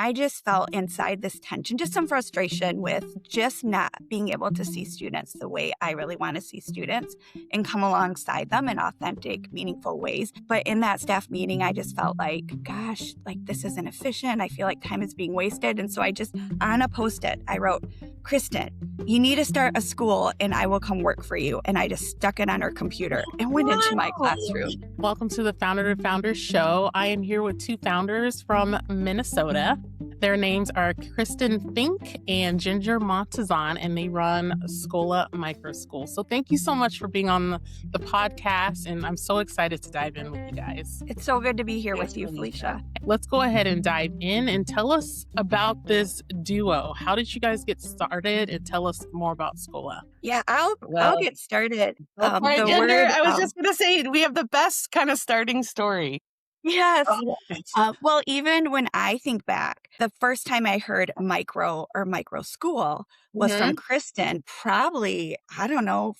I just felt inside this tension, just some frustration with just not being able to see students the way I really want to see students and come alongside them in authentic, meaningful ways. But in that staff meeting, I just felt like, gosh, like this isn't efficient. I feel like time is being wasted. And so I just, on a Post-it, I wrote, Kristin, you need to start a school and I will come work for you. And I just stuck it on her computer and went into my classroom. Welcome to the Founder to Founder show. I am here with two founders from Minnesota. Their names are Kristin Fink and Ginger Montezon, and they run Skola Microschool. So thank you so much for being on the podcast, and I'm so excited to dive in with you guys. It's so good to be here with you, Felicia. Let's go ahead and dive in and tell us about this duo. How did you guys get started, and tell us more about Skola? Yeah, I'll get started. I was just going to say, we have the best kind of starting story. Yes. Well, even when I think back, the first time I heard micro or microschool was from Kristin, probably, I don't know,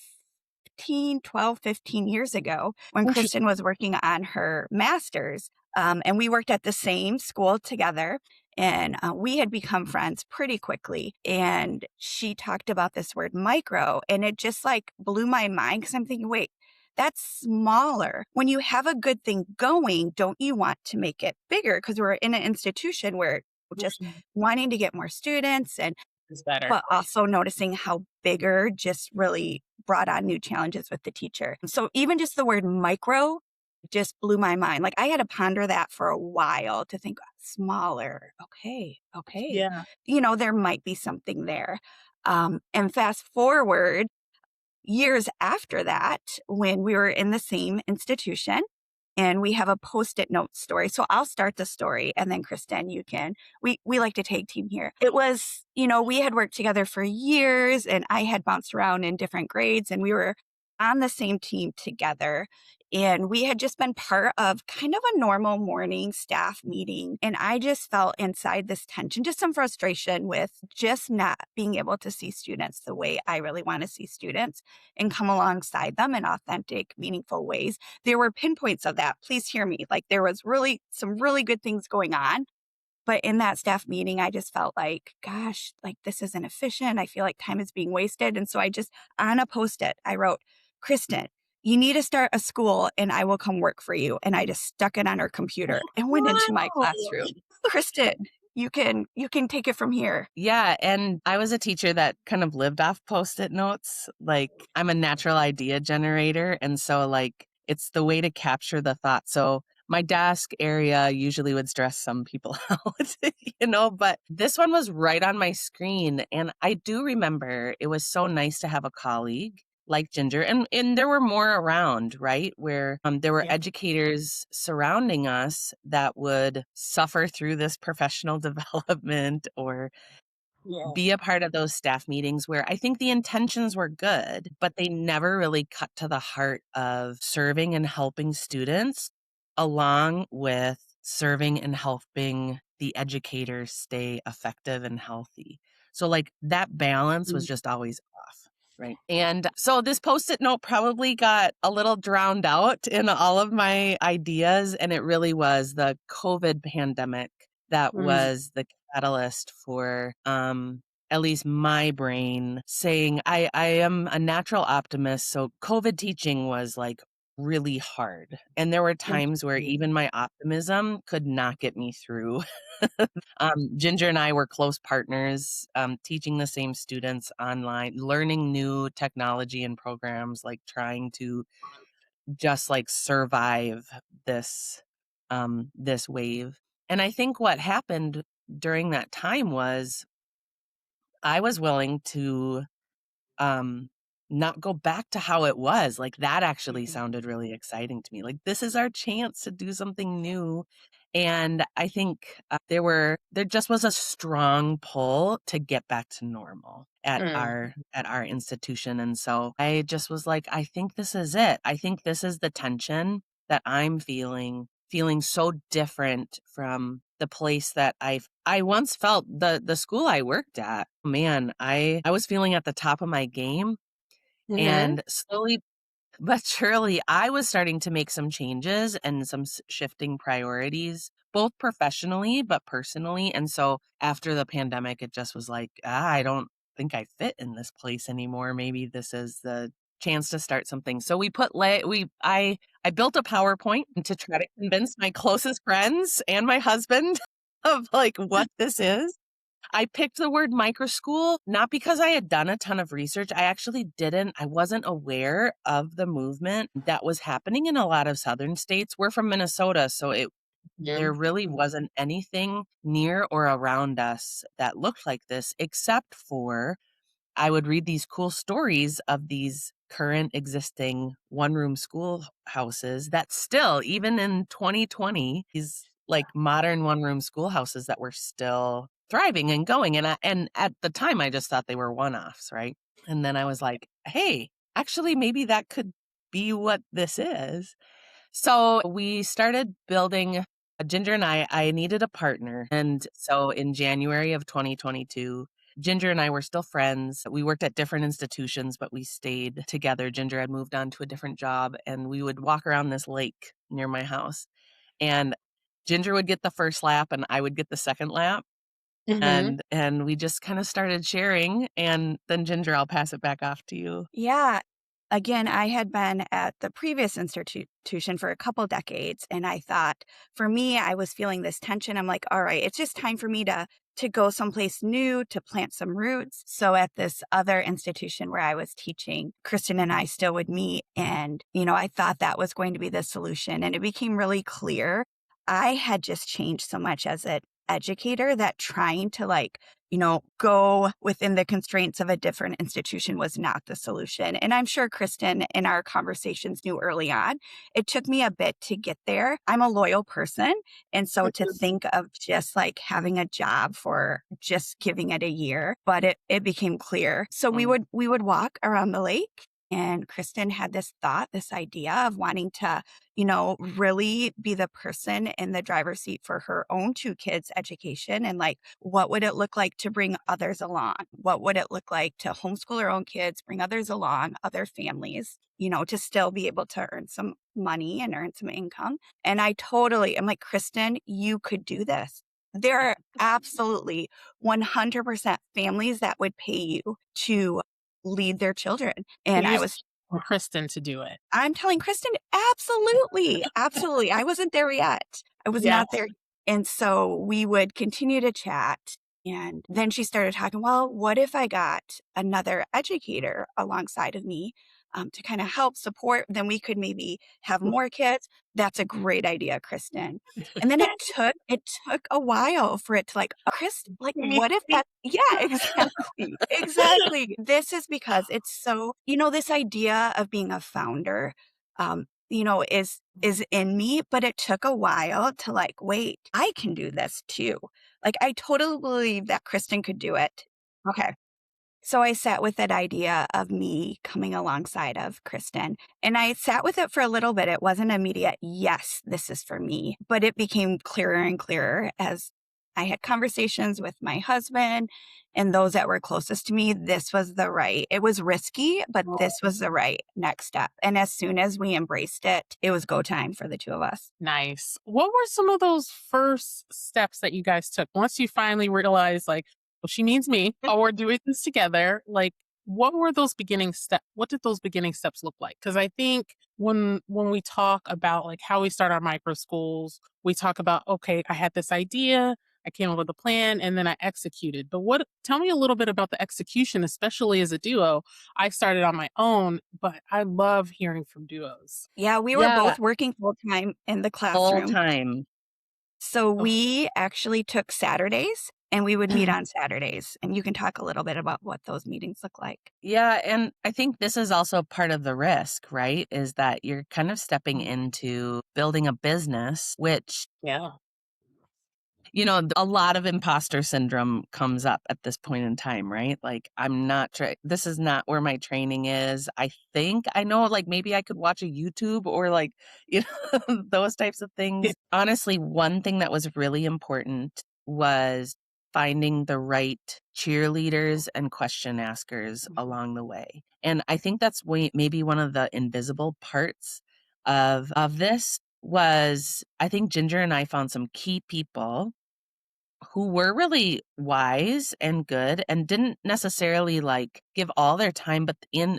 15 years ago when Kristin was working on her master's. And we worked at the same school together. And we had become friends pretty quickly. And she talked about this word micro, and it just like blew my mind because I'm thinking, wait, that's smaller. When you have a good thing going, don't you want to make it bigger? Because we're in an institution where we're just wanting to get more students, and It's better. but also noticing how bigger just really brought on new challenges with the teacher. So even just the word micro just blew my mind. Like I had to ponder that for a while to think smaller. Okay. Yeah. There might be something there. And fast forward years after that, when we were in the same institution, and we have a Post-it note story. So I'll start the story, and then Kristin, you can. We like to tag team here. It was, we had worked together for years, and I had bounced around in different grades, and we were on the same team together. And we had just been part of kind of a normal morning staff meeting. And I just felt inside this tension, just some frustration with just not being able to see students the way I really want to see students and come alongside them in authentic, meaningful ways. There were pinpoints of that. Please hear me. Like there was really some really good things going on. But in that staff meeting, I just felt like, gosh, like this isn't efficient. I feel like time is being wasted. And so I just, on a Post-it, I wrote, Kristin, you need to start a school and I will come work for you. And I just stuck it on her computer and went into my classroom. Kristin, you can take it from here. Yeah. And I was a teacher that kind of lived off Post-it notes. Like I'm a natural idea generator. And so like it's the way to capture the thought. So my desk area usually would stress some people out, but this one was right on my screen. And I do remember it was so nice to have a colleague like Ginger. And there were more around, right? Where there were educators surrounding us that would suffer through this professional development or be a part of those staff meetings where I think the intentions were good, but they never really cut to the heart of serving and helping students along with serving and helping the educators stay effective and healthy. So like that balance was just always off. Right. And so this Post-it note probably got a little drowned out in all of my ideas. And it really was the COVID pandemic that was the catalyst for at least my brain saying I am a natural optimist. So COVID teaching was like really hard. And there were times where even my optimism could not get me through. Ginger and I were close partners, teaching the same students online, learning new technology and programs, like trying to just like survive this wave. And I think what happened during that time was I was willing to not go back to how it was. Like that actually sounded really exciting to me. Like this is our chance to do something new. And I think there just was a strong pull to get back to normal at our institution. And so I just was like, I think this is it. I think this is the tension that I'm feeling so different from the place that I once felt the school I worked at. Man, I was feeling at the top of my game. And slowly but surely I was starting to make some changes and some shifting priorities, both professionally, but personally. And so after the pandemic, it just was like, I don't think I fit in this place anymore. Maybe this is the chance to start something. So I built a PowerPoint to try to convince my closest friends and my husband of like what this is. I picked the word microschool not because I had done a ton of research. I wasn't aware of the movement that was happening in a lot of southern states. We're from Minnesota, so there really wasn't anything near or around us that looked like this, except for I would read these cool stories of these current existing one-room schoolhouses that still, even in 2020, these like modern one-room schoolhouses that were still thriving and going. And at the time, I just thought they were one-offs, right? And then I was like, hey, actually, maybe that could be what this is. So we started building. Ginger and I needed a partner. And so in January of 2022, Ginger and I were still friends. We worked at different institutions, but we stayed together. Ginger had moved on to a different job, and we would walk around this lake near my house. And Ginger would get the first lap, and I would get the second lap. Mm-hmm. And we just kind of started sharing. And then Ginger, I'll pass it back off to you. Yeah. Again, I had been at the previous institution for a couple decades, and I thought, for me, I was feeling this tension. I'm like, all right, it's just time for me to go someplace new, to plant some roots. So at this other institution where I was teaching, Kristin and I still would meet, and I thought that was going to be the solution, and it became really clear. I had just changed so much as an educator that trying to go within the constraints of a different institution was not the solution. And I'm sure Kristin in our conversations knew early on. It took me a bit to get there. I'm a loyal person. And so to think of just like having a job for just giving it a year, but it became clear. So we would walk around the lake. And Kristin had this thought, this idea of wanting to, really be the person in the driver's seat for her own two kids' education. And like, what would it look like to bring others along? What would it look like to homeschool her own kids, bring others along, other families, to still be able to earn some money and earn some income? And I'm like, Kristin, you could do this. There are absolutely 100% families that would pay you to lead their children. And You just want Kristin to do it. I'm telling Kristin, absolutely. Absolutely. I wasn't there yet. I was not there. And so we would continue to chat. And then she started talking, well, what if I got another educator alongside of me to kind of help support? Then we could maybe have more kids. That's a great idea, Kristin. And then it took a while for it to Kristin, what if that? Yeah, exactly. Exactly. This is because it's so, this idea of being a founder, is in me, but it took a while to wait, I can do this too. I totally believe that Kristin could do it. Okay. So I sat with that idea of me coming alongside of Kristin, and I sat with it for a little bit. It wasn't immediate, yes, this is for me, but it became clearer and clearer as I had conversations with my husband and those that were closest to me. It was risky, but this was the right next step. And as soon as we embraced it, it was go time for the two of us. Nice. What were some of those first steps that you guys took once you finally realized well, she needs me, or we're doing this together? What were those beginning steps? What did those beginning steps look like? Because I think when we talk about how we start our micro schools, we talk about, okay, I had this idea, I came up with a plan, and then I executed. But tell me a little bit about the execution, especially as a duo. I started on my own, but I love hearing from duos. Yeah, we were both working full time in the classroom. Full time. So we actually took Saturdays. And we would meet on Saturdays. And you can talk a little bit about what those meetings look like. Yeah. And I think this is also part of the risk, right? Is that you're kind of stepping into building a business, which, a lot of imposter syndrome comes up at this point in time, right? I'm not this is not where my training is. I think I know, maybe I could watch a YouTube or those types of things. Honestly, one thing that was really important was finding the right cheerleaders and question askers along the way. And I think that's maybe one of the invisible parts of this was I think Ginger and I found some key people who were really wise and good and didn't necessarily like give all their time, but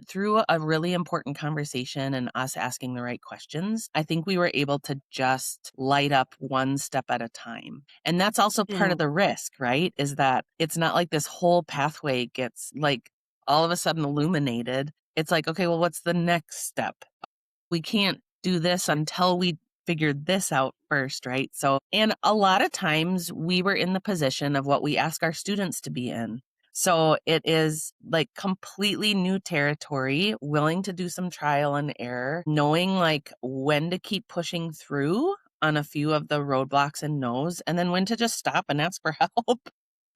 through a really important conversation and us asking the right questions, I think we were able to just light up one step at a time. And that's also part of the risk, right? Is that it's not like this whole pathway gets like all of a sudden illuminated. It's like, okay, well, what's the next step? We can't do this until we figured this out first, right? So, and a lot of times we were in the position of what we ask our students to be in. So it is like completely new territory, willing to do some trial and error, knowing like when to keep pushing through on a few of the roadblocks and no's, and then when to just stop and ask for help.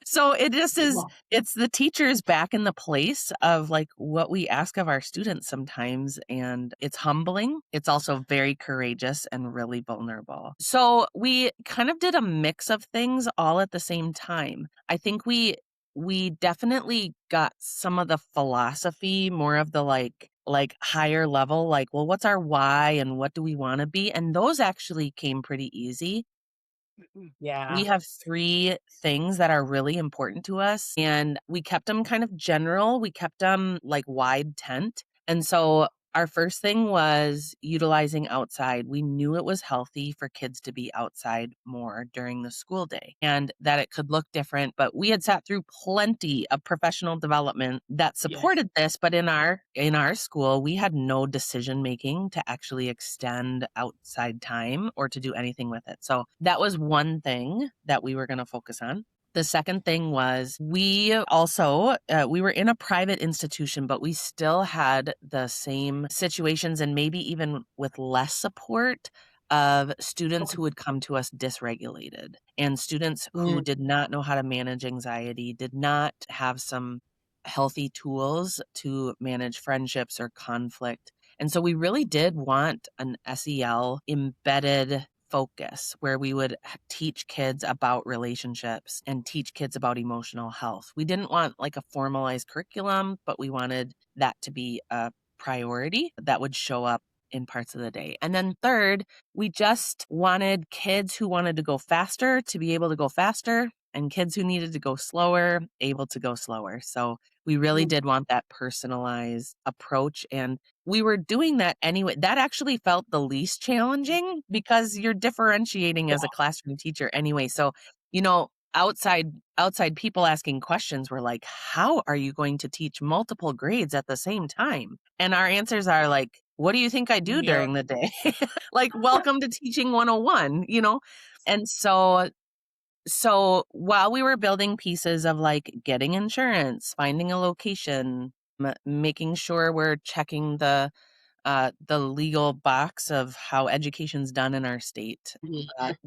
So it just is, it's the teachers back in the place of like what we ask of our students sometimes. And it's humbling. It's also very courageous and really vulnerable. So we kind of did a mix of things all at the same time. I think we definitely got some of the philosophy, more of the like higher level, like, well, what's our why and what do we want to be? And those actually came pretty easy. Yeah. We have 3 things that are really important to us, and we kept them kind of general. We kept them like wide tent. And so our first thing was utilizing outside. We knew it was healthy for kids to be outside more during the school day and that it could look different. But we had sat through plenty of professional development that supported this. But in our school, we had no decision making to actually extend outside time or to do anything with it. So that was one thing that we were going to focus on. The second thing was we also, we were in a private institution, but we still had the same situations and maybe even with less support of students who would come to us dysregulated and students who did not know how to manage anxiety, did not have some healthy tools to manage friendships or conflict. And so we really did want an SEL embedded focus where we would teach kids about relationships and teach kids about emotional health. We didn't want like a formalized curriculum, but we wanted that to be a priority that would show up in parts of the day. And then third, we just wanted kids who wanted to go faster to be able to go faster and kids who needed to go slower, able to go slower. So we really did want that personalized approach. And we were doing that anyway. That actually felt the least challenging because you're differentiating as a classroom teacher anyway. So, you know, outside people asking questions were like, how are you going to teach multiple grades at the same time? And our answers are like, what do you think I do during the day? Like, welcome to teaching 101, you know? And so while we were building pieces of like getting insurance, finding a location, making sure we're checking the legal box of how education's done in our state,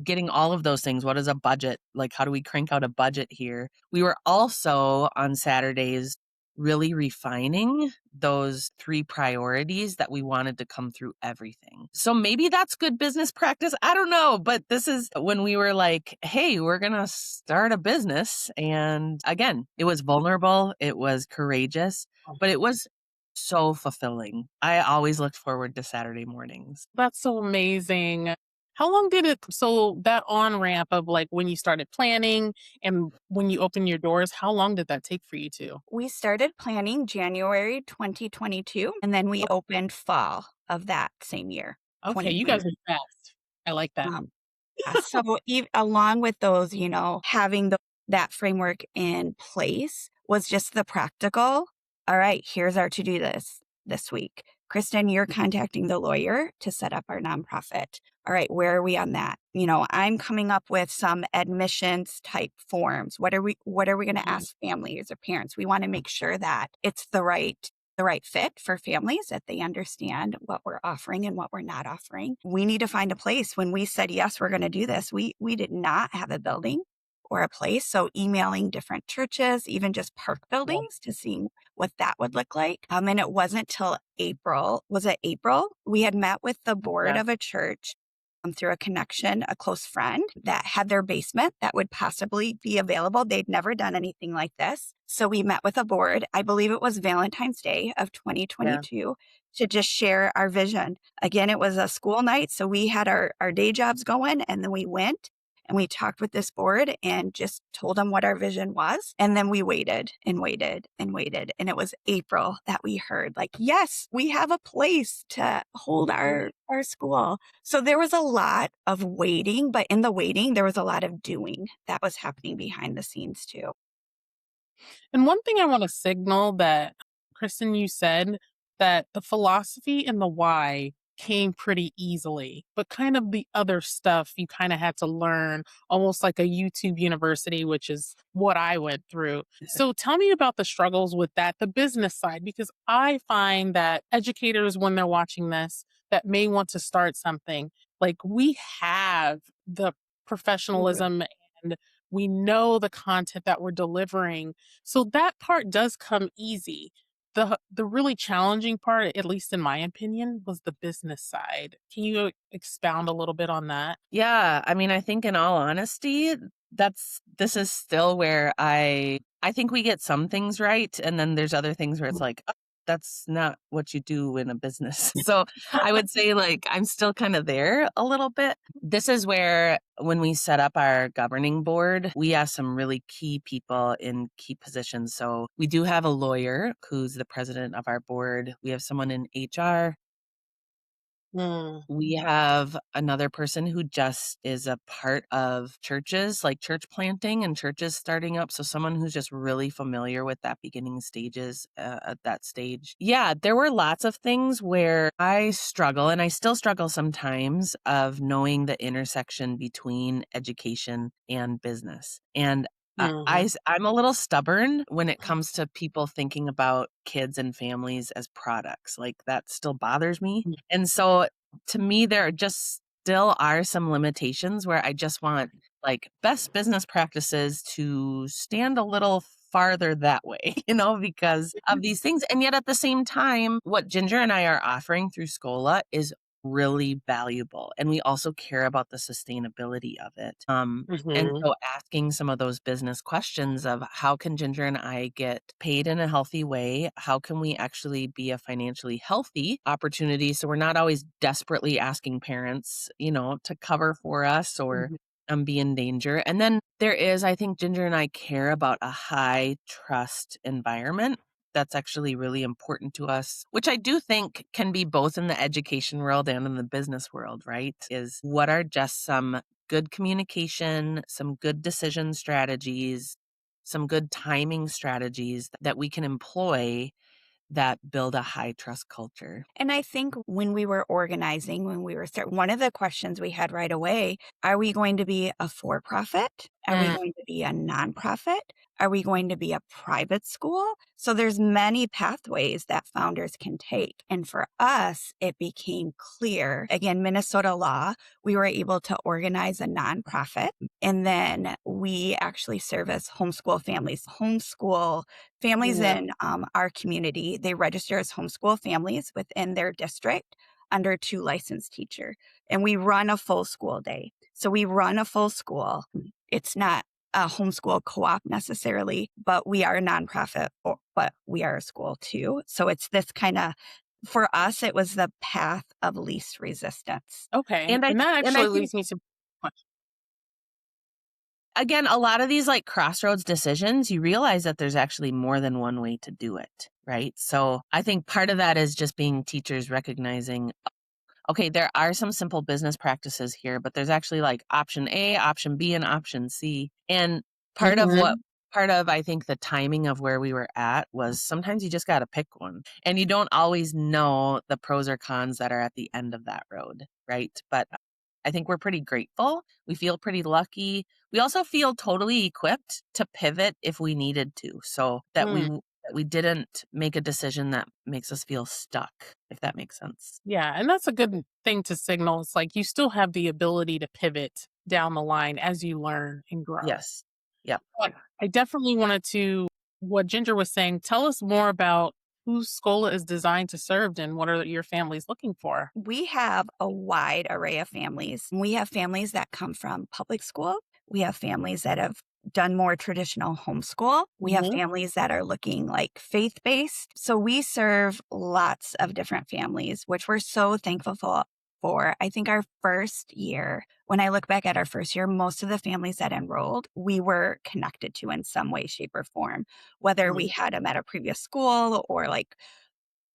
getting all of those things. What is a budget? Like, how do we crank out a budget here? We were also on Saturdays really refining those 3 priorities that we wanted to come through everything. So maybe that's good business practice. I don't know. But this is when we were like, hey, we're going to start a business. And again, it was vulnerable. It was courageous, but it was so fulfilling. I always looked forward to Saturday mornings. That's so amazing. How long did it, so that on ramp of like when you started planning and when you opened your doors, how long did that take for you to? We started planning January 2022, and then we opened fall of that same year, Okay, you guys 2020. are fast. I like that. So along with those, you know, having that framework in place was just the practical. All right, here's our to-do list this week. Kristin, you're contacting the lawyer to set up our nonprofit. All right, where are we on that? You know, I'm coming up with some admissions type forms. What are we going to ask families or parents? We want to make sure that it's the right fit for families, that they understand what we're offering and what we're not offering. We need to find a place. When we said, yes, we're going to do this, we did not have a building or a place. So emailing different churches, even just park buildings to see what that would look like. And it wasn't till April, was it April? We had met with the board of a church through a connection, a close friend that had their basement that would possibly be available. They'd never done anything like this. So we met with a board, I believe it was Valentine's Day of 2022, to just share our vision. Again, it was a school night. So we had our day jobs going, and then we went and we talked with this board and just told them what our vision was. And then we waited and waited and waited. And it was April that we heard, like, yes, we have a place to hold our school. So there was a lot of waiting, but in the waiting, there was a lot of doing that was happening behind the scenes too. And one thing I want to signal that, Kristen, you said that the philosophy and the why came pretty easily, but kind of the other stuff you kind of had to learn, almost like a YouTube university, which is what I went through. So tell me about the struggles with that, the business side, because I find that educators, when they're watching this, that may want to start something, like we have the professionalism and we know the content that we're delivering. So that part does come easy. The really challenging part, at least in my opinion, was the business side. Can you expound a little bit on that? Yeah, I mean, I think in all honesty, this is still where I think we get some things right, and then there's other things where it's like, "Oh, that's not what you do in a business." So I would say like I'm still kind of there a little bit. This is where when we set up our governing board, we asked some really key people in key positions. So we do have a lawyer who's the president of our board. We have someone in HR. Mm, We have another person who just is a part of churches, like church planting and churches starting up. So someone who's just really familiar with that beginning stages at that stage. Yeah, there were lots of things where I struggle, and I still struggle sometimes, of knowing the intersection between education and business. And mhm, I'm a little stubborn when it comes to people thinking about kids and families as products. Like that still bothers me. mm, And so to me, there just still are some limitations where I just want like best business practices to stand a little farther that way, because of these things. And yet at the same time, what Ginger and I are offering through Skola is really valuable. And we also care about the sustainability of it. And mhm, so asking some of those business questions of how can Ginger and I get paid in a healthy way? How can we actually be a financially healthy opportunity? So we're not always desperately asking parents, to cover for us or mhm, be in danger. And then there is, I think Ginger and I care about a high trust environment. That's actually really important to us, which I do think can be both in the education world and in the business world, right? Is what are just some good communication, some good decision strategies, some good timing strategies that we can employ that build a high trust culture. And I think when we were organizing, when we were one of the questions we had right away, are we going to be a for-profit? Are we mm, going to be a nonprofit? Are we going to be a private school? So there's many pathways that founders can take. And for us, it became clear, again, Minnesota law, we were able to organize a nonprofit. And then we actually service homeschool families. Homeschool families yeah, in our community, they register as homeschool families within their district under 2 licensed teacher. And we run a full school day. So we run a full school. It's not a homeschool co-op necessarily, but we are a nonprofit, but we are a school too. So it's this kind of, for us, it was the path of least resistance. okay. And I And that and I actually think leads me to again, a lot of these like crossroads decisions, you realize that there's actually more than one way to do it, right? So I think part of that is just being teachers recognizing, okay, there are some simple business practices here, but there's actually like option A, option B, and option C. And Mhm, part of, I think, the timing of where we were at was sometimes you just got to pick one and you don't always know the pros or cons that are at the end of that road, right? But I think we're pretty grateful. We feel pretty lucky. We also feel totally equipped to pivot if we needed to, so that mm. we didn't make a decision that makes us feel stuck, if that makes sense. Yeah, and that's a good thing to signal. It's like you still have the ability to pivot down the line as you learn and grow. Yes. Yep. But I definitely wanted to, what Ginger was saying, tell us more about who Skola is designed to serve and what are your families looking for? We have a wide array of families. We have families that come from public school. We have families that have done more traditional homeschool. We have Hmm. families that are looking like faith based. So we serve lots of different families, which we're so thankful for. I think our first year, when I look back at our first year, most of the families that enrolled, we were connected to in some way, shape, or form, whether we had them at a previous school or like,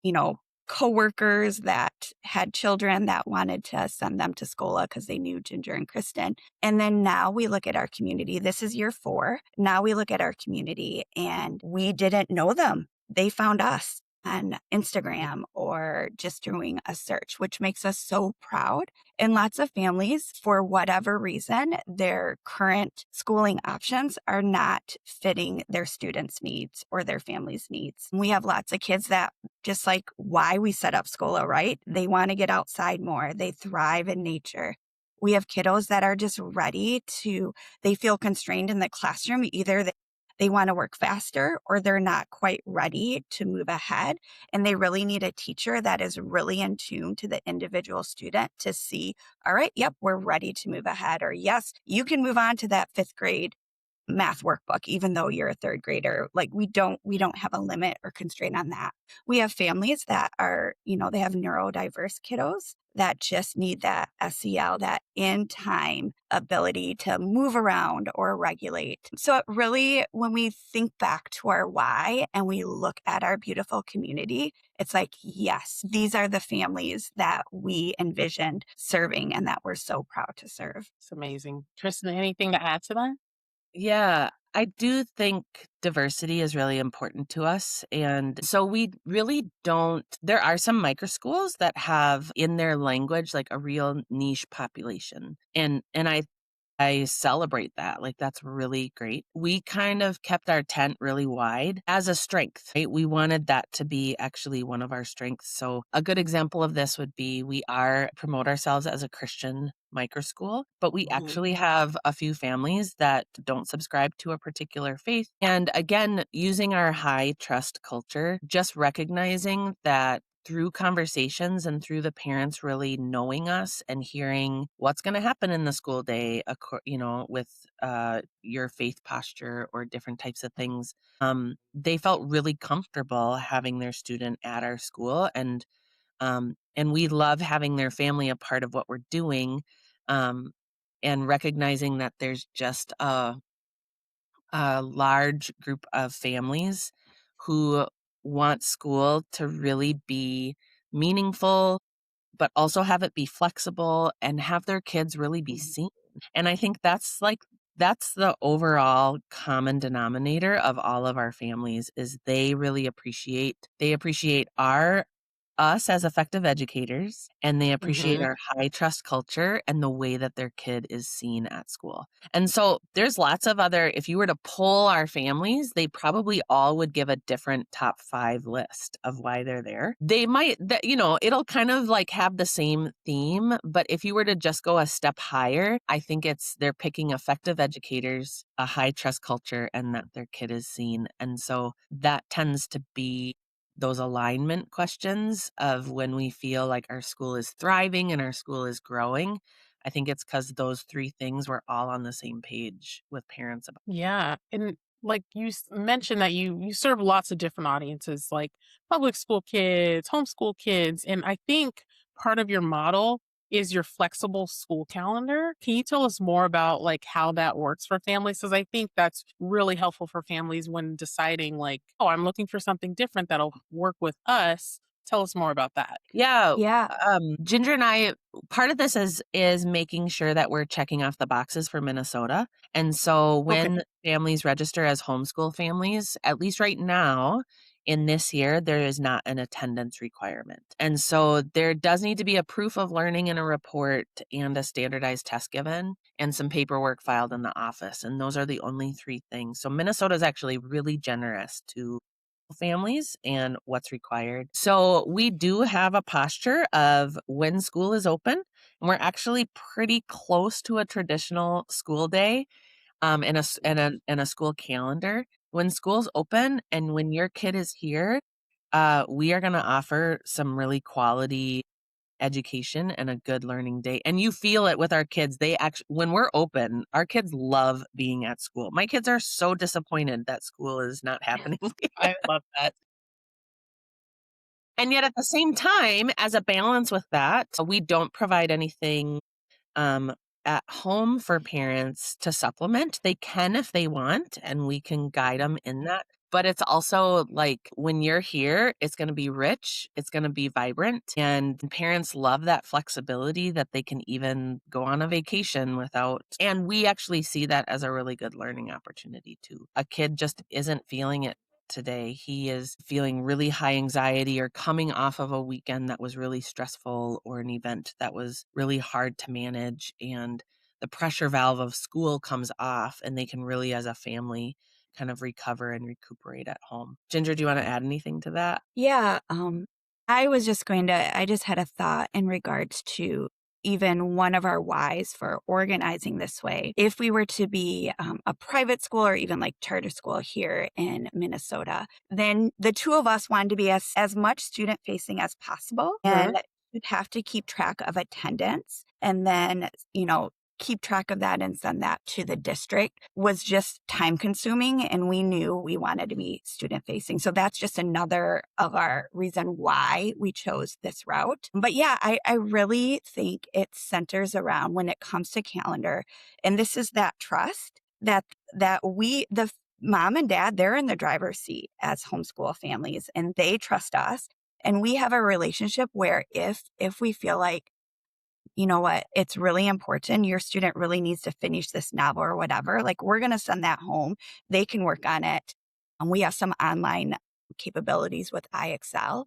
you know, coworkers that had children that wanted to send them to Skola because they knew Ginger and Kristin. And then now we look at our community. This is year 4. Now we look at our community and we didn't know them. They found us on Instagram or just doing a search, which makes us so proud. And lots of families, for whatever reason, their current schooling options are not fitting their students' needs or their family's needs. We have lots of kids that, just like why we set up Skola, right? They want to get outside more. They thrive in nature. We have kiddos that are just ready to, they feel constrained in the classroom. Either they want to work faster or they're not quite ready to move ahead. And they really need a teacher that is really in tune to the individual student to see, all right, yep, we're ready to move ahead. Or yes, you can move on to that 5th grade math workbook, even though you're a 3rd grader. Like we don't have a limit or constraint on that. We have families that are, they have neurodiverse kiddos that just need that SEL, that in time ability to move around or regulate. So it really, when we think back to our why and we look at our beautiful community, it's like, yes, these are the families that we envisioned serving and that we're so proud to serve. It's amazing. Tristan, anything to add to that? Yeah, I do think diversity is really important to us. And so we really don't, there are some microschools that have in their language like a real niche population. And I celebrate that. Like, that's really great. We kind of kept our tent really wide as a strength, right? We wanted that to be actually one of our strengths. So, a good example of this would be we are promote ourselves as a Christian microschool, but we actually have a few families that don't subscribe to a particular faith. And again, using our high trust culture, just recognizing that through conversations and through the parents really knowing us and hearing what's going to happen in the school day, with your faith posture or different types of things, they felt really comfortable having their student at our school, and we love having their family a part of what we're doing, um, and recognizing that there's just a large group of families who want school to really be meaningful, but also have it be flexible and have their kids really be seen. And I think that's the overall common denominator of all of our families is they appreciate our us as effective educators, and they appreciate Hmm. our high trust culture and the way that their kid is seen at school. And so there's lots of other, if you were to poll our families, they probably all would give a different top 5 list of why they're there. They might, it'll kind of like have the same theme, but if you were to just go a step higher, I think they're picking effective educators, a high trust culture, and that their kid is seen. And so that tends to be those alignment questions of when we feel like our school is thriving and our school is growing. I think it's because those 3 things were all on the same page with parents about. Yeah. And like you mentioned that you serve lots of different audiences, like public school kids, homeschool kids. And I think part of your model is your flexible school calendar. Can you tell us more about like how that works for families? Because I think that's really helpful for families when deciding like, oh, I'm looking for something different that'll work with us. Tell us more about that. Yeah, Yeah. Ginger and I, part of this is making sure that we're checking off the boxes for Minnesota. And so Okay. when families register as homeschool families, at least right now in this year, there is not an attendance requirement. And so there does need to be a proof of learning and a report and a standardized test given and some paperwork filed in the office. And those are the only 3 things. So Minnesota is actually really generous to families and what's required. So we do have a posture of when school is open, and we're actually pretty close to a traditional school day, and a school calendar. When school's open and when your kid is here, we are going to offer some really quality education and a good learning day. And you feel it with our kids. They actually, when we're open, our kids love being at school. My kids are so disappointed that school is not happening. I love that. And yet at the same time, as a balance with that, we don't provide anything um, at home for parents to supplement. They can if they want, and we can guide them in that. But it's also like when you're here, it's going to be rich, it's going to be vibrant, and parents love that flexibility that they can even go on a vacation without. And we actually see that as a really good learning opportunity too. A kid just isn't feeling it today. He is feeling really high anxiety or coming off of a weekend that was really stressful or an event that was really hard to manage. And the pressure valve of school comes off, and they can really, as a family, kind of recover and recuperate at home. Ginger, do you want to add anything to that? Yeah, I just had a thought in regards to even one of our whys for organizing this way. If we were to be a private school or even like charter school here in Minnesota, then the two of us wanted to be as much student facing as possible. And you'd have to keep track of attendance and then, keep track of that and send that to the district was just time consuming. And we knew we wanted to be student facing. So that's just another of our reason why we chose this route. But yeah, I really think it centers around when it comes to calendar. And this is that trust that the mom and dad, they're in the driver's seat as homeschool families and they trust us. And we have a relationship where if we feel like, you know what, it's really important, your student really needs to finish this novel or whatever, like we're going to send that home. They can work on it. And we have some online capabilities with iExcel.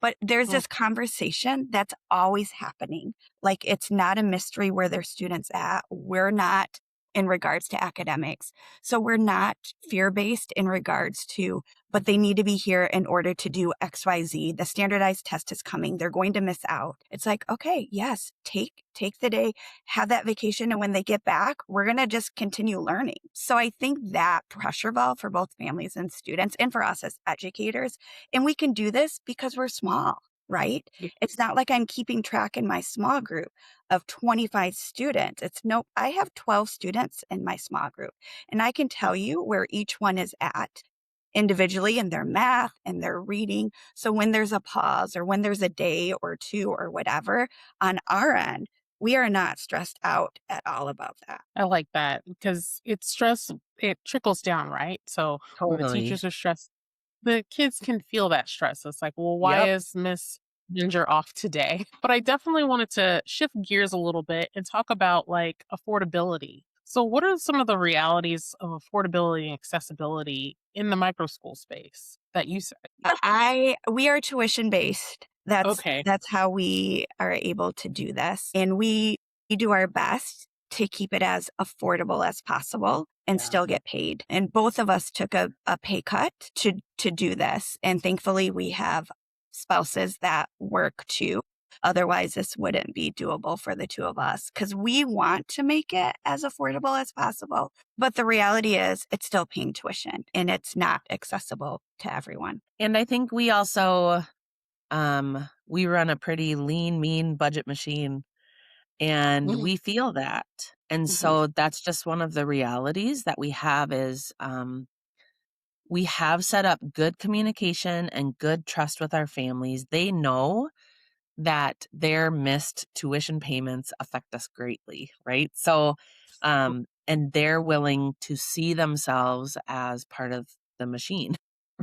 But there's this conversation that's always happening. Like it's not a mystery where their students at. We're not in regards to academics. So we're not fear-based in regards to, but they need to be here in order to do XYZ. The standardized test is coming. They're going to miss out. It's like, okay, yes, take the day, have that vacation. And when they get back, we're going to just continue learning. So I think that pressure valve for both families and students and for us as educators, and we can do this because we're small, right? Yeah. It's not like I'm keeping track in my small group of 25 students. I have 12 students in my small group, and I can tell you where each one is at individually in their math and their reading. So when there's a pause or when there's a day or two or whatever on our end, we are not stressed out at all about that. I like that because it's stress, it trickles down, right? So when the Totally. teachers are stressed, the kids can feel that stress. It's like, well, why Yep. is Miss Ginger off today? But I definitely wanted to shift gears a little bit and talk about like affordability. So, what are some of the realities of affordability and accessibility in the micro school space that you said? We are tuition based. Okay. That's how we are able to do this. And we do our best to keep it as affordable as possible and Yeah. still get paid. And both of us took a pay cut to do this. And thankfully we have spouses that work too. Otherwise, this wouldn't be doable for the two of us because we want to make it as affordable as possible. But the reality is it's still paying tuition and it's not accessible to everyone. And I think we also we run a pretty lean, mean budget machine, and Mhm. we feel that. And Mhm. so that's just one of the realities that we have is we have set up good communication and good trust with our families. They know that their missed tuition payments affect us greatly, right? So, and they're willing to see themselves as part of the machine,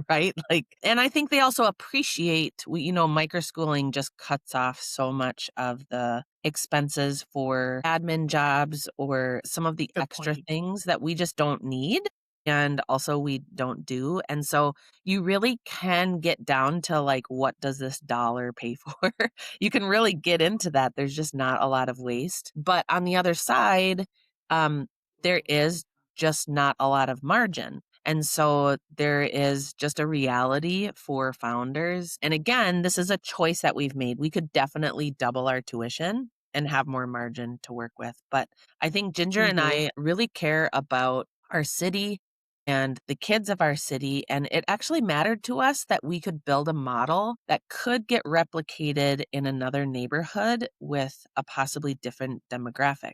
right? Like, and I think they also appreciate, microschooling just cuts off so much of the expenses for admin jobs or some of the Good extra point. things that we just don't need. And also we don't do. And so you really can get down to like, what does this dollar pay for? You can really get into that. There's just not a lot of waste. But on the other side, there is just not a lot of margin. And so there is just a reality for founders. And again, this is a choice that we've made. We could definitely double our tuition and have more margin to work with. But I think Ginger and Mhm. I really care about our city and the kids of our city. And it actually mattered to us that we could build a model that could get replicated in another neighborhood with a possibly different demographic.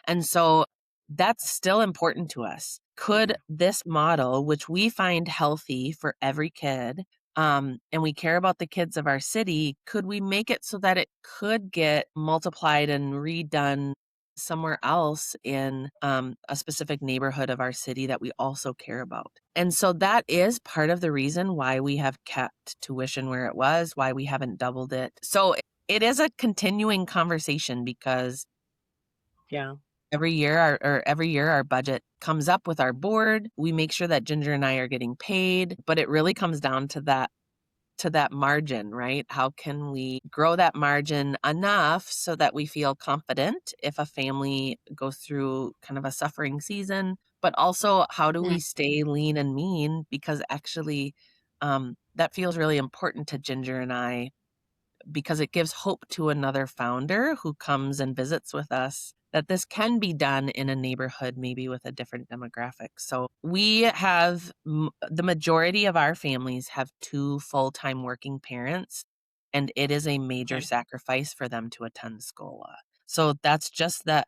And so that's still important to us. Could this model, which we find healthy for every kid, and we care about the kids of our city, could we make it so that it could get multiplied and redone somewhere else in a specific neighborhood of our city that we also care about? And so that is part of the reason why we have kept tuition where it was, why we haven't doubled it. So it is a continuing conversation because Yeah. every year our budget comes up with our board. We make sure that Ginger and I are getting paid, but it really comes down to that margin, right? How can we grow that margin enough so that we feel confident if a family goes through kind of a suffering season, but also how do we stay lean and mean? Because actually, that feels really important to Ginger and I, because it gives hope to another founder who comes and visits with us that this can be done in a neighborhood, maybe with a different demographic. So we have the majority of our families have 2 full-time working parents, and it is a major sacrifice for them to attend Skola. So that's just the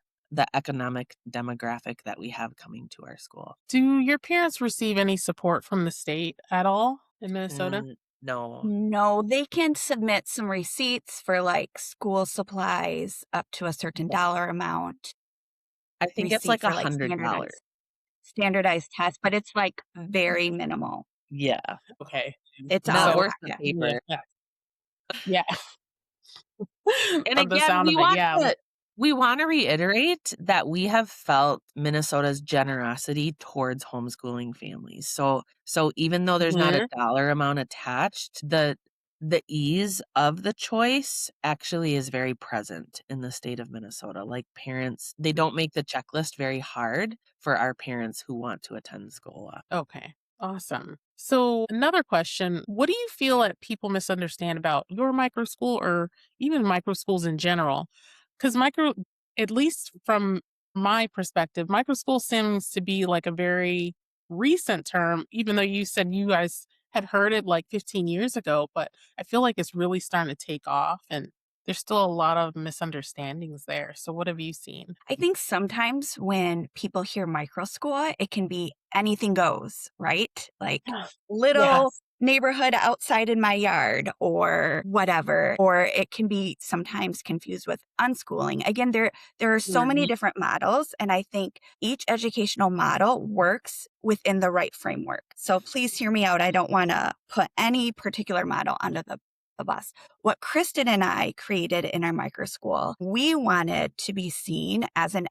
economic demographic that we have coming to our school. Do your parents receive any support from the state at all in Minnesota? No. No, they can submit some receipts for like school supplies up to a certain dollar amount. I think it's Receipt like for like $100. standardized tests, but it's like very minimal. Yeah. Okay. It's Not out of worth the pocket. paper. Yeah. And From the again, sound of it, yeah. we want to reiterate that we have felt Minnesota's generosity towards homeschooling families. So even though there's not a dollar amount attached, the ease of the choice actually is very present in the state of Minnesota. Like, parents, they don't make the checklist very hard for our parents who want to attend Skola. Okay. Awesome. So another question, what do you feel that people misunderstand about your micro school or even micro schools in general? Because at least from my perspective, micro school seems to be like a very recent term, even though you said you guys had heard it like 15 years ago, but I feel like it's really starting to take off and there's still a lot of misunderstandings there. So what have you seen? I think sometimes when people hear micro school, it can be anything goes, right? Like little Yes. neighborhood outside in my yard or whatever. Or it can be sometimes confused with unschooling. Again, there are so many different models, and I think each educational model works within the right framework. So please hear me out. I don't want to put any particular model under the bus. What Kristin and I created in our micro school, we wanted to be seen as an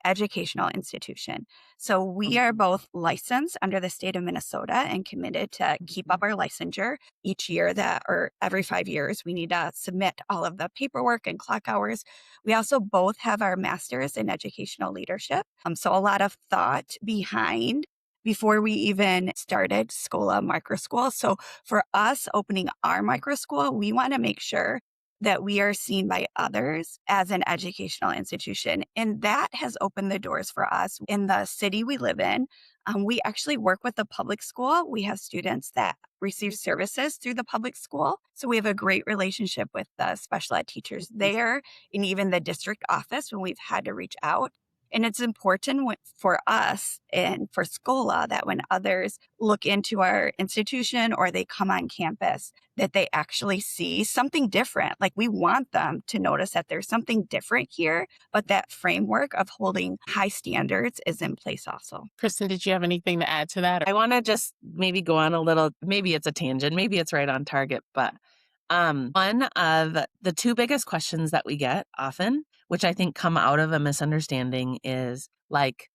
educational institution. So we are both licensed under the state of Minnesota and committed to keep up our licensure each year or every 5 years. We need to submit all of the paperwork and clock hours. We also both have our master's in educational leadership. So a lot of thought behind before we even started Skola Microschool. So for us opening our microschool, we want to make sure that we are seen by others as an educational institution. And that has opened the doors for us in the city we live in. We actually work with the public school. We have students that receive services through the public school. So we have a great relationship with the special ed teachers there and even the district office when we've had to reach out. And it's important for us and for Skola that when others look into our institution or they come on campus, that they actually see something different. Like, we want them to notice that there's something different here, but that framework of holding high standards is in place also. Kristin, did you have anything to add to that? I want to just maybe go on a little, maybe it's a tangent, maybe it's right on target, but one of the 2 biggest questions that we get often, which I think come out of a misunderstanding, is like,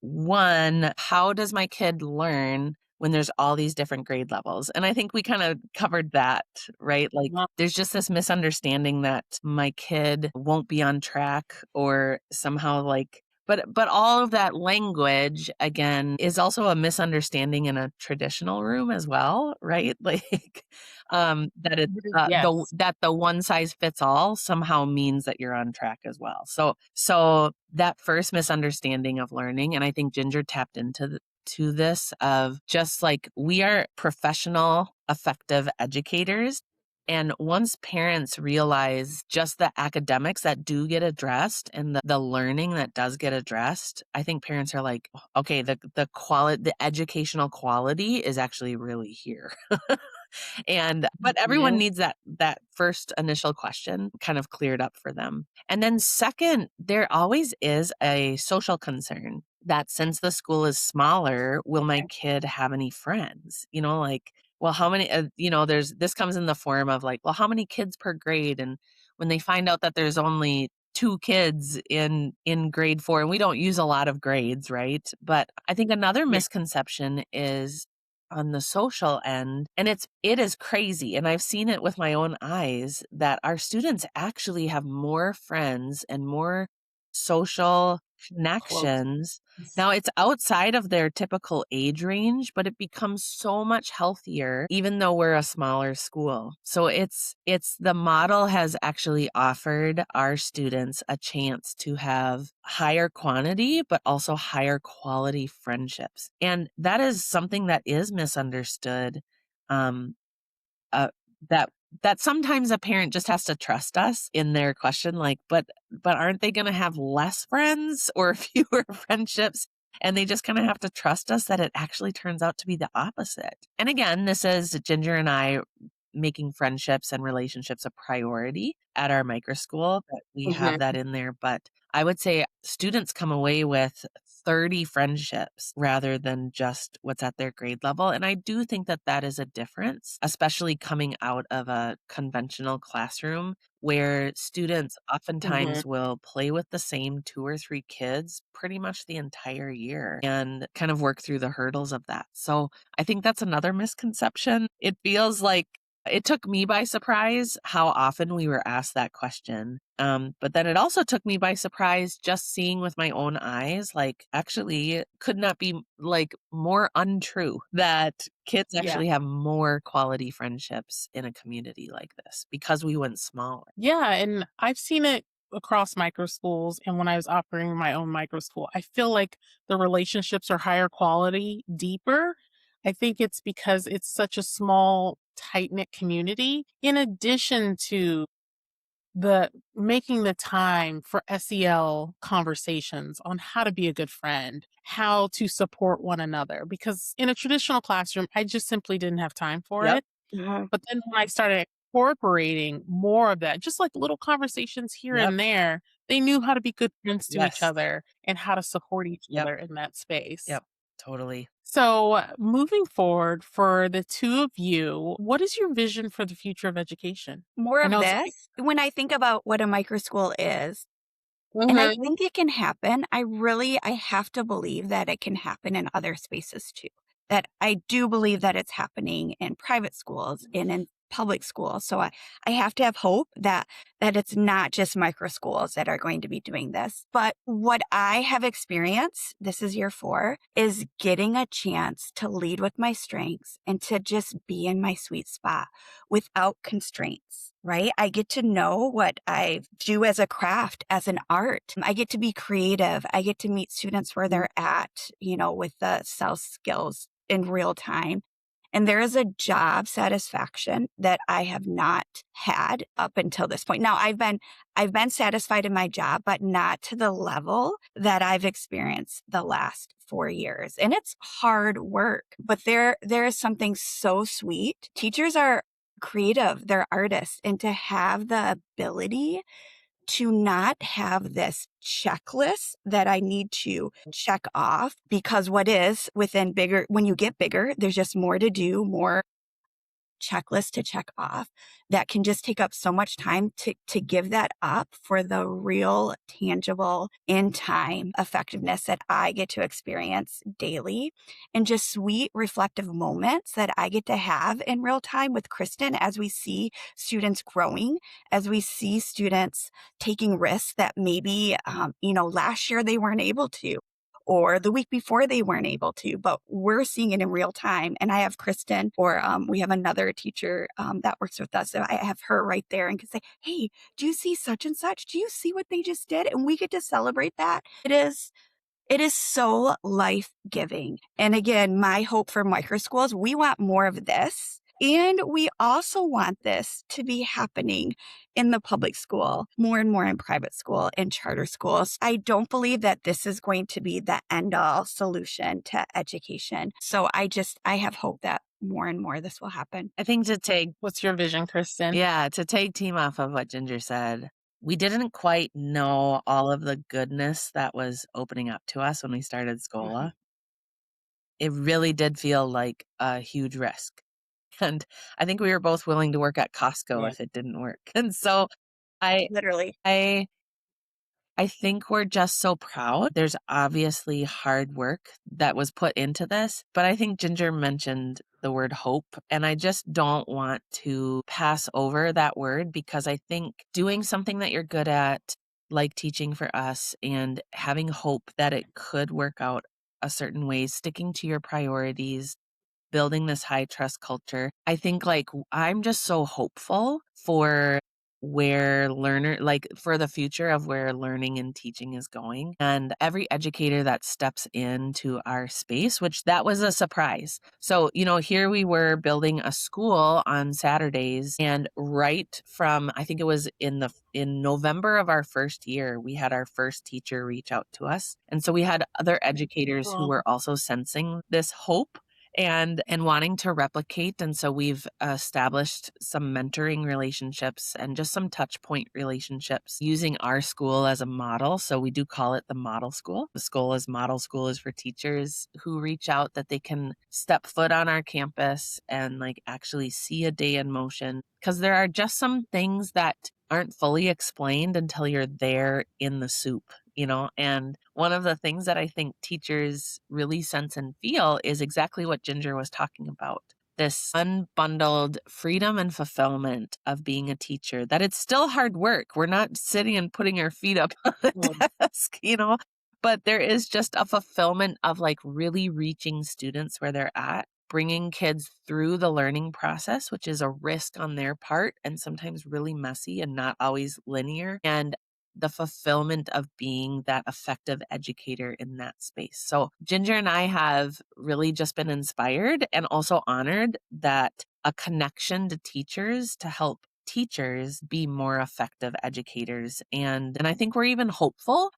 one, how does my kid learn when there's all these different grade levels? And I think we kind of covered that, right? Like, there's just this misunderstanding that my kid won't be on track or somehow like, but all of that language, again, is also a misunderstanding in a traditional room as well, right? Like, that it's Yes. that the one size fits all somehow means that you're on track as well. So that first misunderstanding of learning, and I think Ginger tapped into to this of just like we are professional, effective educators. And once parents realize just the academics that do get addressed and the learning that does get addressed, I think parents are like, okay, the quality, the educational quality is actually really here. But everyone Yeah. needs that first initial question kind of cleared up for them. And then second, there always is a social concern that since the school is smaller, will my kid have any friends? Like, well, how many, this comes in the form of like, well, how many kids per grade? And when they find out that there's only 2 kids in grade 4, and we don't use a lot of grades, right? But I think another Yeah. misconception is on the social end, and it is crazy, and I've seen it with my own eyes, that our students actually have more friends and more social Close. connections. Now it's outside of their typical age range, but it becomes so much healthier even though we're a smaller school. So it's the model has actually offered our students a chance to have higher quantity but also higher quality friendships. And that is something that is misunderstood. Um uh, that sometimes a parent just has to trust us in their question, like, but aren't they going to have less friends or fewer friendships? And they just kind of have to trust us that it actually turns out to be the opposite. And again, this is Ginger and I making friendships and relationships a priority at our micro school, but we have that in there. But I would say students come away with 30 friendships rather than just what's at their grade level. And I do think that that is a difference, especially coming out of a conventional classroom where students oftentimes will play with the same 2 or 3 kids pretty much the entire year and kind of work through the hurdles of that. So I think that's another misconception. It feels like it took me by surprise how often we were asked that question. But then it also took me by surprise just seeing with my own eyes, like, actually, it could not be like more untrue that kids actually have more quality friendships in a community like this because we went smaller. Yeah, and I've seen it across micro schools. And when I was operating my own micro school, I feel like the relationships are higher quality, deeper. I think it's because it's such a small, tight knit community, in addition to the making the time for SEL conversations on how to be a good friend, how to support one another. Because in a traditional classroom, I just simply didn't have time for Yep. it. But then when I started incorporating more of that, just like little conversations here Yep. and there, they knew how to be good friends to each Yes. other and how to support each Yep. other in that space. Yep. Totally. So, moving forward for the two of you, what is your vision for the future of education? More I of know it's this when I think about what a microschool is, and I Mhm. think it can happen. I have to believe that it can happen in other spaces too. That I do believe that it's happening in private schools and in public schools. So I have to have hope that it's not just micro schools that are going to be doing this. But what I have experienced, this is year 4, is getting a chance to lead with my strengths and to just be in my sweet spot without constraints, right? I get to know what I do as a craft, as an art. I get to be creative. I get to meet students where they're at, with the self skills in real time. And there is a job satisfaction that I have not had up until this point. Now I've been satisfied in my job, but not to the level that I've experienced the last 4 years. And it's hard work, but there is something so sweet. Teachers are creative, they're artists, and to have the ability to not have this checklist that I need to check off, because what is within bigger, when you get bigger, there's just more to do, more checklist to check off that can just take up so much time to give that up for the real tangible in time effectiveness that I get to experience daily, and just sweet reflective moments that I get to have in real time with Kristin as we see students growing, as we see students taking risks that maybe last year they weren't able to, or the week before they weren't able to, but we're seeing it in real time. And I have Kristin, or we have another teacher that works with us. So I have her right there and can say, hey, do you see such and such? Do you see what they just did? And we get to celebrate that. It is It is so life-giving. And again, my hope for microschools, we want more of this. And we also want this to be happening in the public school, more and more in private school and charter schools. I don't believe that this is going to be the end-all solution to education. So I have hope that more and more this will happen. I think to take, What's your vision, Kristin? yeah, to take team off of what Ginger said, we didn't quite know all of the goodness that was opening up to us when we started Skola. It really did feel like a huge risk. And I think we were both willing to work at Costco if it didn't work. And so I Literally. I I think we're just so proud. There's obviously hard work that was put into this, but I think Ginger mentioned the word hope, and I just don't want to pass over that word because I think doing something that you're good at, like teaching for us, and having hope that it could work out a certain way, sticking to your priorities, building this high trust culture. I think I'm just so hopeful for for the future of where learning and teaching is going. And every educator that steps into our space, which that was a surprise. So, here we were building a school on Saturdays, and right from, I think it was in November of our first year, we had our first teacher reach out to us. And so we had other educators who were also sensing this hope and wanting to replicate. And so we've established some mentoring relationships and just some touch point relationships using our school as a model. So we do call it the model school. The Skola's model school is for teachers who reach out that they can step foot on our campus and actually see a day in motion. Because there are just some things that aren't fully explained until you're there in the soup. And one of the things that I think teachers really sense and feel is exactly what Ginger was talking about. This unbundled freedom and fulfillment of being a teacher, that it's still hard work. We're not sitting and putting our feet up on the desk, but there is just a fulfillment of really reaching students where they're at, bringing kids through the learning process, which is a risk on their part and sometimes really messy and not always linear. And the fulfillment of being that effective educator in that space. So Ginger and I have really just been inspired and also honored that a connection to teachers to help teachers be more effective educators. And I think we're even hopeful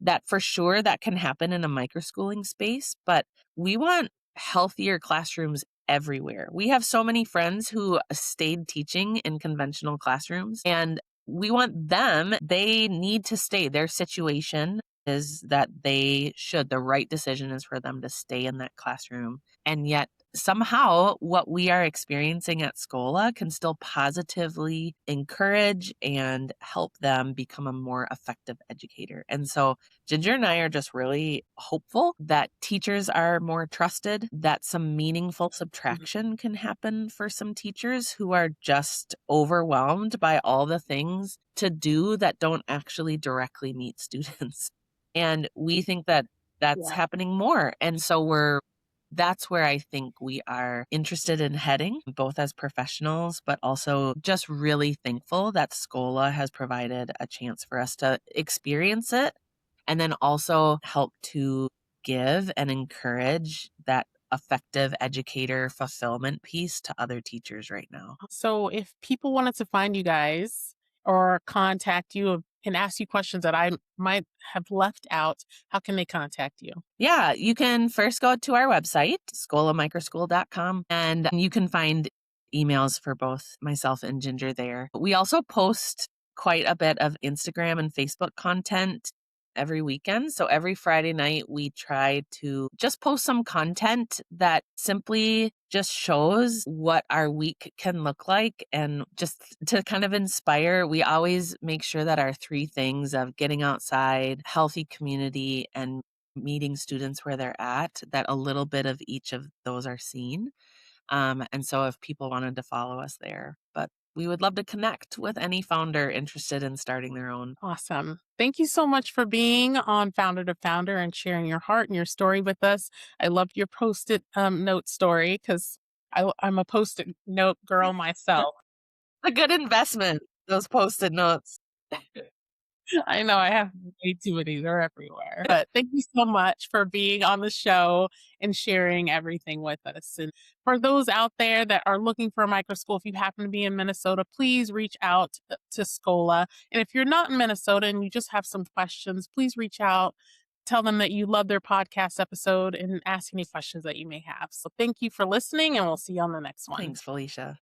that for sure that can happen in a microschooling space, but we want healthier classrooms everywhere. We have so many friends who stayed teaching in conventional classrooms, and we want them, they need to stay. Their situation is that the right decision is for them to stay in that classroom. And yet somehow what we are experiencing at Skola can still positively encourage and help them become a more effective educator. And so Ginger and I are just really hopeful that teachers are more trusted, that some meaningful subtraction can happen for some teachers who are just overwhelmed by all the things to do that don't actually directly meet students. And we think that that's happening more. And so that's where I think we are interested in heading, both as professionals, but also just really thankful that Skola has provided a chance for us to experience it and then also help to give and encourage that effective educator fulfillment piece to other teachers right now. So if people wanted to find you guys or contact you and ask you questions that I might have left out, how can they contact you? Yeah, you can first go to our website, skolamicroschool.com, and you can find emails for both myself and Ginger there. We also post quite a bit of Instagram and Facebook content every weekend. So every Friday night, we try to just post some content that simply just shows what our week can look like. And just to kind of inspire, we always make sure that our 3 things of getting outside, healthy community, and meeting students where they're at, that a little bit of each of those are seen. And so if people wanted to follow us there, but we would love to connect with any founder interested in starting their own. Awesome. Thank you so much for being on Founder to Founder and sharing your heart and your story with us. I loved your post-it note story because I'm a post-it note girl myself. A good investment, those Post-it notes. I know I have way too many. They're everywhere. But thank you so much for being on the show and sharing everything with us. And for those out there that are looking for a micro school, if you happen to be in Minnesota, please reach out to Skola. And if you're not in Minnesota and you just have some questions, please reach out. Tell them that you love their podcast episode and ask any questions that you may have. So thank you for listening, and we'll see you on the next one. Thanks, Felicia.